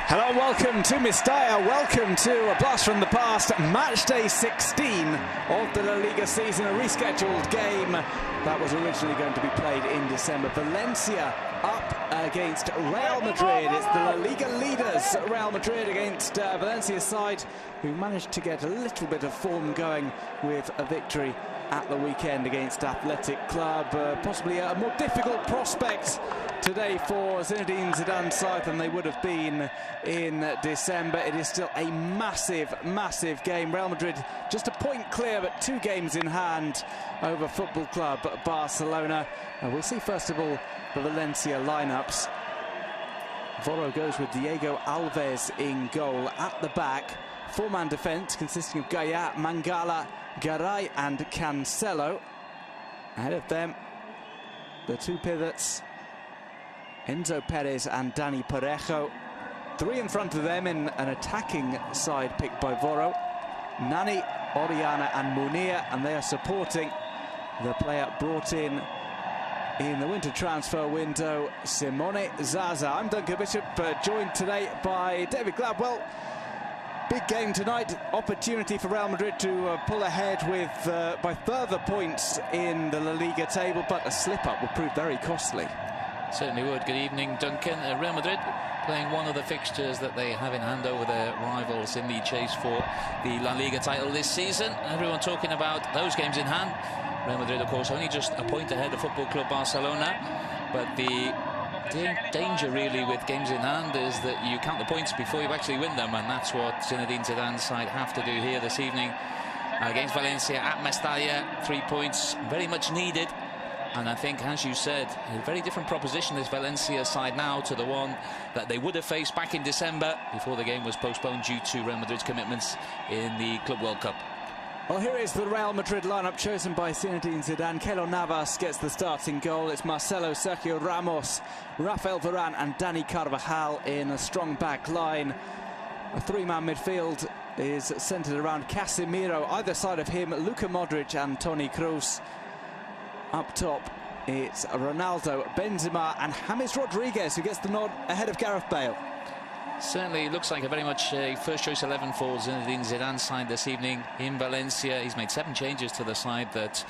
Hello and welcome to Mestalla, welcome to a blast from the past, match day 16 of the La Liga season, a rescheduled game that was originally going to be played in December. Valencia up against Real Madrid. It's the La Liga leaders, Real Madrid, against Valencia's side, who managed to get a little bit of form going with a victory at the weekend against Athletic Club. Possibly a more difficult prospect today for Zinedine Zidane's side than they would have been in December. It is still a massive game. Real Madrid just a point clear, but 2 games in hand over Football Club Barcelona. We'll see first of all the Valencia lineups. Voro goes with Diego Alves in goal. At the back, 4-man defence consisting of Gaya, Mangala, Garay and Cancelo. Ahead of them, the 2 pivots, Enzo Perez and Dani Parejo. 3 in front of them in an attacking side picked by Voro. Nani, Oriana and Munir, and they are supporting the player brought in the winter transfer window, Simone Zaza. I'm Duncan Bishop, joined today by David Gladwell. Big game tonight, opportunity for Real Madrid to pull ahead with by further points in the La Liga table, but a slip-up will prove very costly. Certainly would. Good evening, Duncan. Real Madrid playing one of the fixtures that they have in hand over their rivals in the chase for the La Liga title this season. Everyone talking about those games in hand. Real Madrid, of course, only just a point ahead of Football Club Barcelona, but the danger really with games in hand is that you count the points before you actually win them, and that's what Zinedine Zidane's side have to do here this evening against Valencia at Mestalla. 3 points very much needed, and I think, as you said, a very different proposition this Valencia side now to the one that they would have faced back in December before the game was postponed due to Real Madrid's commitments in the Club World Cup. Well, here is the Real Madrid lineup chosen by Zinedine Zidane. Keylor Navas gets the starting goal. It's Marcelo, Sergio Ramos, Rafael Varane and Dani Carvajal in a strong back line. A 3-man midfield is centred around Casemiro. Either side of him, Luka Modric and Toni Kroos. Up top, it's Ronaldo, Benzema and James Rodriguez, who gets the nod ahead of Gareth Bale. Certainly looks like a very much a first-choice 11 for Zinedine Zidane's side this evening in Valencia. He's made 7 changes to the side that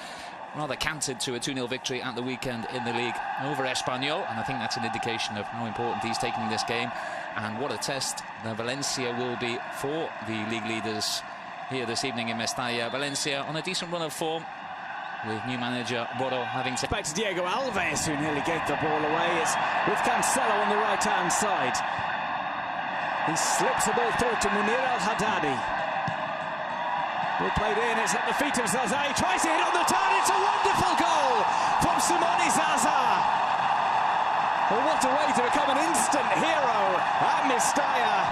rather cantered to a 2-0 victory at the weekend in the league over Espanyol, and I think that's an indication of how important he's taking this game and what a test that Valencia will be for the league leaders here this evening in Mestalla. Valencia on a decent run of form, with new manager Voro having to... Back to Diego Alves, who nearly gave the ball away. It's with Cancelo on the right-hand side. He slips the ball through to Munir Al-Haddadi. Ball played in, it's at the feet of Zaza. He tries to hit on the turn. It's a wonderful goal from Simone Zaza. Well, what a way to become an instant hero at Mestalla.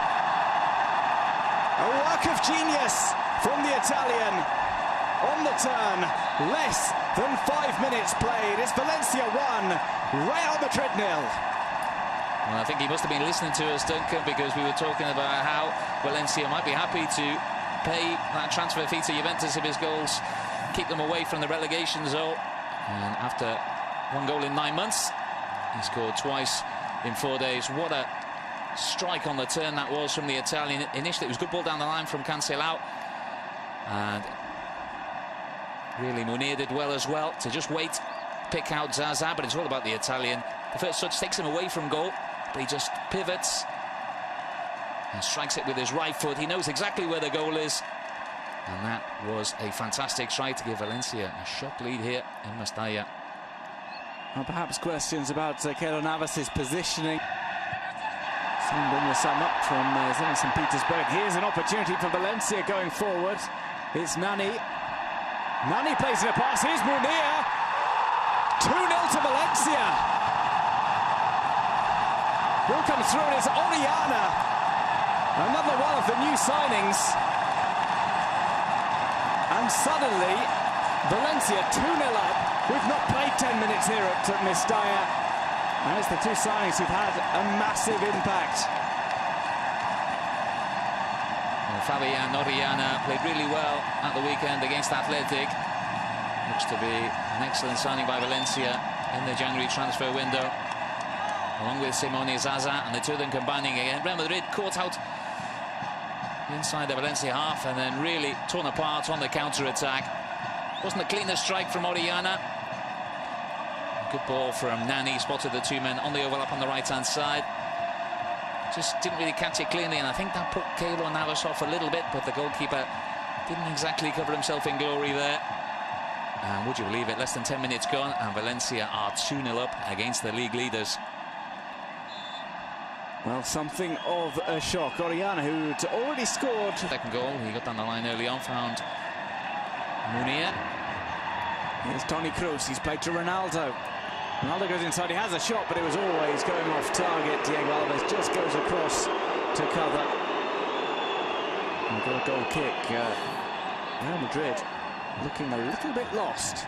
A work of genius from the Italian. On the turn, less than 5 minutes played. It's Valencia 1, Real Madrid 0. Well, I think he must have been listening to us, Duncan, because we were talking about how Valencia might be happy to pay that transfer fee to Juventus if his goals keep them away from the relegation zone. And after 1 goal in 9 months, he scored twice in 4 days. What a strike on the turn that was from the Italian. Initially, it was good ball down the line from Cancelo. And really, Munir did well as well to just wait, pick out Zaza, but it's all about the Italian. The first touch takes him away from goal, but he just pivots and strikes it with his right foot. He knows exactly where the goal is, and that was a fantastic strike to give Valencia a shock lead here in Mestalla. Well, perhaps questions about Keylor Navas' positioning. Someone bring the sum up from Zenit St. Petersburg. Here's an opportunity for Valencia going forward. It's Nani. Nani plays in a pass. Here's Munir. 2-0 to Valencia. Ball comes through and it's Oriana. Another one of the new signings. And suddenly, Valencia 2-0 up. We've not played 10 minutes here at Mestalla. And it's the 2 signings who've had a massive impact. Fabian Oriana played really well at the weekend against Athletic. Looks to be an excellent signing by Valencia in the January transfer window. along with Simone Zaza, and the two of them combining again. Real Madrid caught out inside the Valencia half and then really torn apart on the counter-attack. Wasn't the cleanest strike from Orellana. Good ball from Nani, spotted the two men on the overlap on the right-hand side. Just didn't really catch it cleanly, and I think that put Keylor Navas off a little bit, but the goalkeeper didn't exactly cover himself in glory there. And would you believe it, less than 10 minutes gone, and Valencia are 2-0 up against the league leaders. Well, something of a shock. Orellana, who'd already scored. Second goal, he got down the line early on, found Munir. Here's Toni Kroos, he's played to Ronaldo. Ronaldo goes inside, he has a shot, but it was always going off target. Diego Alves just goes across to cover. And got a goal kick. Real Madrid looking a little bit lost.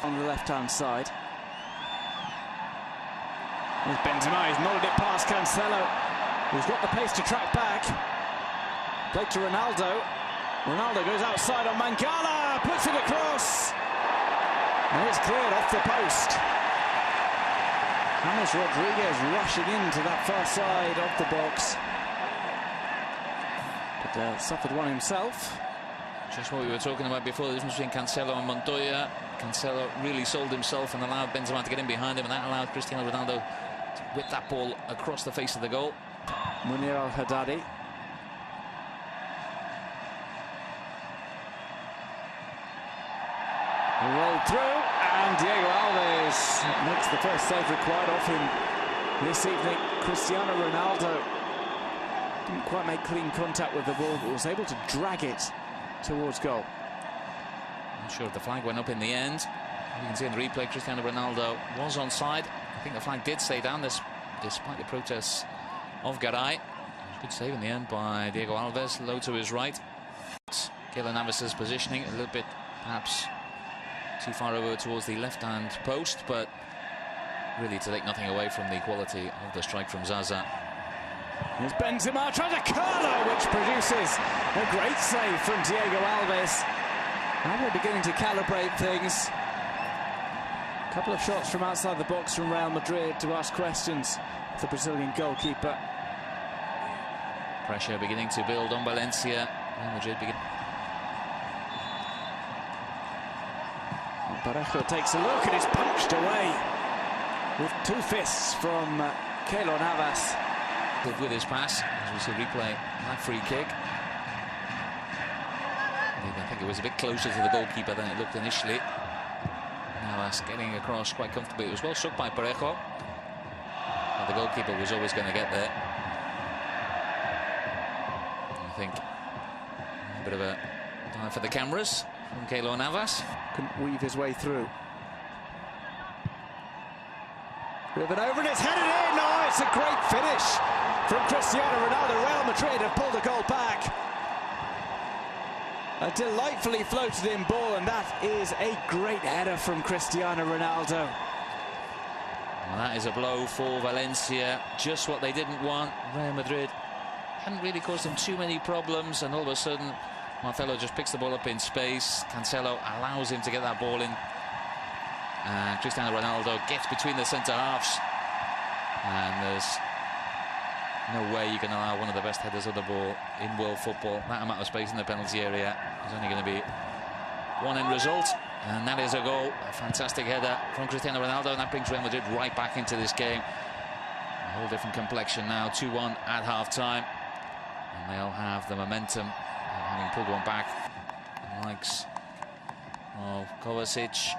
On the left-hand side. There's Benzema, he's nodded it past Cancelo, who's got the pace to track back. Played to Ronaldo. Ronaldo goes outside on Mangala, puts it across. And it's cleared off the post. James Rodriguez rushing into that far side of the box. But suffered one himself. Just what we were talking about before, the difference between Cancelo and Montoya. Cancelo really sold himself and allowed Benzema to get in behind him, and that allowed Cristiano Ronaldo to whip that ball across the face of the goal. Munir Al-Haddadi. Rolled through, and Diego Alves makes the first save required of him this evening. Cristiano Ronaldo didn't quite make clean contact with the ball, but was able to drag it towards goal. Not sure if the flag went up in the end. You can see in the replay, Cristiano Ronaldo was onside. I think the flag did stay down, despite the protests of Garay. Good save in the end by Diego Alves, low to his right. Keylor Navas' positioning a little bit, perhaps too far over towards the left-hand post, but really to take nothing away from the quality of the strike from Zaza. Here's Benzema trying to curl, which produces a great save from Diego Alves. Now we're beginning to calibrate things. A couple of shots from outside the box from Real Madrid to ask questions of the Brazilian goalkeeper. Pressure beginning to build on Valencia. Real Madrid begin. Parejo takes a look and is punched away with two fists from Keylor Navas. With his pass, as we see replay, that free kick. I think it was a bit closer to the goalkeeper than it looked initially. Navas getting across quite comfortably. It was well struck by Parejo. But the goalkeeper was always going to get there. I think a bit of a dive for the cameras from Keylor Navas. Couldn't weave his way through. Driven over and it's headed in. Oh, it's a great finish from Cristiano Ronaldo. Real Madrid have pulled a goal back. A delightfully floated in ball, and that is a great header from Cristiano Ronaldo. Well, that is a blow for Valencia. Just what they didn't want. Real Madrid hadn't really caused them too many problems, and all of a sudden Marcelo just picks the ball up in space. Cancelo allows him to get that ball in. And Cristiano Ronaldo gets between the centre-halves. And there's no way you can allow one of the best headers of the ball in world football. That amount of space in the penalty area. There's only going to be one end result. And that is a goal. A fantastic header from Cristiano Ronaldo. And that brings Real Madrid right back into this game. A whole different complexion now. 2-1 at half-time. And they'll have the momentum, having pulled one back. The likes of Kovacic,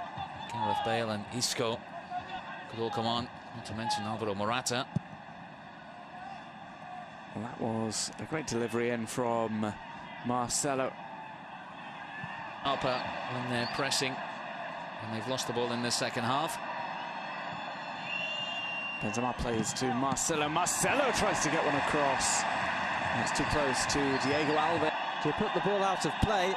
Gareth Bale and Isco could all come on, not to mention Alvaro Morata. Well, that was a great delivery in from Marcelo. Upper when they're pressing, and they've lost the ball in the second half. Benzema plays to Marcelo. Marcelo tries to get one across. It's too close to Diego Alves to put the ball out of play.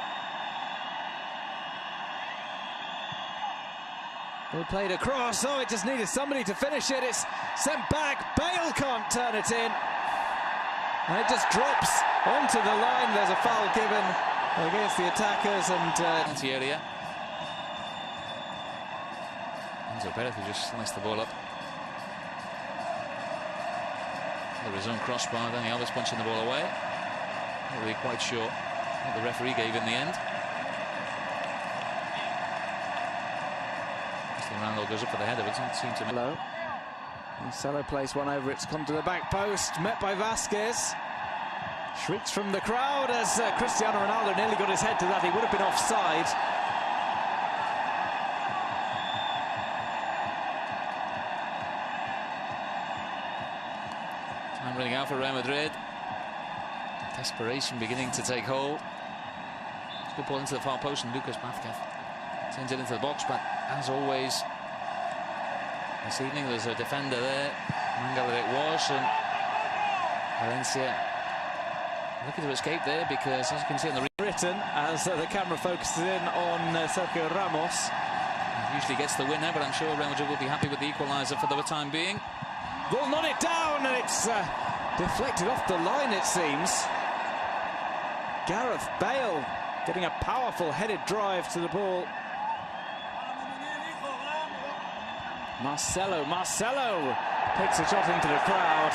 They played across. Oh, it just needed somebody to finish it. It's sent back. Bale can't turn it in. And it just drops onto the line. There's a foul given against the attackers, and area. Enzo Perez, who just sliced the ball up under his own crossbar. Then Alves punching the ball away. Not really quite sure what the referee gave in the end. Ronaldo goes up for the header, but it doesn't seem to. Low. Marcelo plays one over, it's come to the back post, met by Vasquez. Shrieks from the crowd as Cristiano Ronaldo nearly got his head to that. He would have been offside. Time running out for Real Madrid. Desperation beginning to take hold. It's a good ball into the far post, and Lucas Vázquez sends it into the box, but as always this evening there's a defender there, Mangala it was, and Valencia looking to escape there because, as you can see on the Britain, as the camera focuses in on Sergio Ramos. He usually gets the winner, but I'm sure Real Madrid will be happy with the equaliser for the time being. Will not it down, and it's deflected off the line, it seems. Gareth Bale getting a powerful headed drive to the ball. Marcelo takes a shot into the crowd.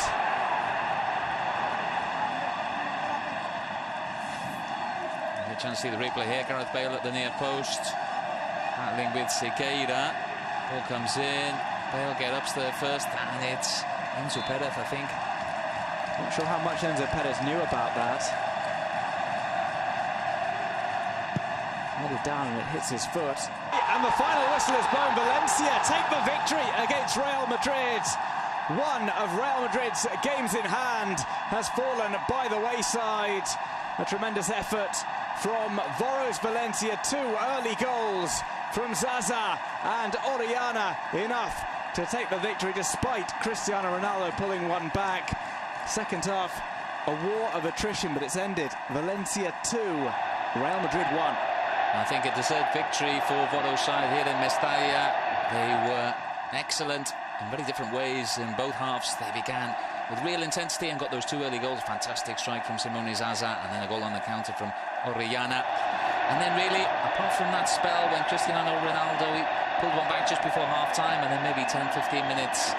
Get a chance to see the replay here. Gareth Bale at the near post, battling with Sequeira. Ball comes in. Bale get up there first, and it's Enzo Perez, I think. Not sure how much Enzo Perez knew about that. Headed down and it hits his foot. And the final whistle is blown. Valencia take the victory against Real Madrid. One of Real Madrid's games in hand has fallen by the wayside. A tremendous effort from Voros Valencia. 2 early goals from Zaza and Orellana, enough to take the victory despite Cristiano Ronaldo pulling one back. Second half, a war of attrition, but it's ended. Valencia 2, Real Madrid 1. I think a deserved victory for Voros' side here in Mestalla. They were excellent in very different ways in both halves. They began with real intensity and got those 2 early goals. Fantastic strike from Simone Zaza, and then a goal on the counter from Orellana. And then really, apart from that spell when Cristiano Ronaldo pulled one back just before half-time, and then maybe 10-15 minutes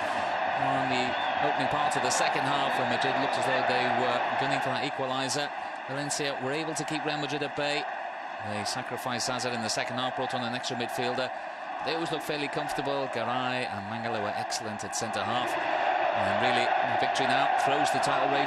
on the opening part of the second half when Madrid looked as though they were gunning for that equaliser, Valencia were able to keep Real Madrid at bay. They sacrificed Zaza in the second half, brought on an extra midfielder. They always looked fairly comfortable. Garay and Mangala were excellent at centre half. And really, the victory now throws the title race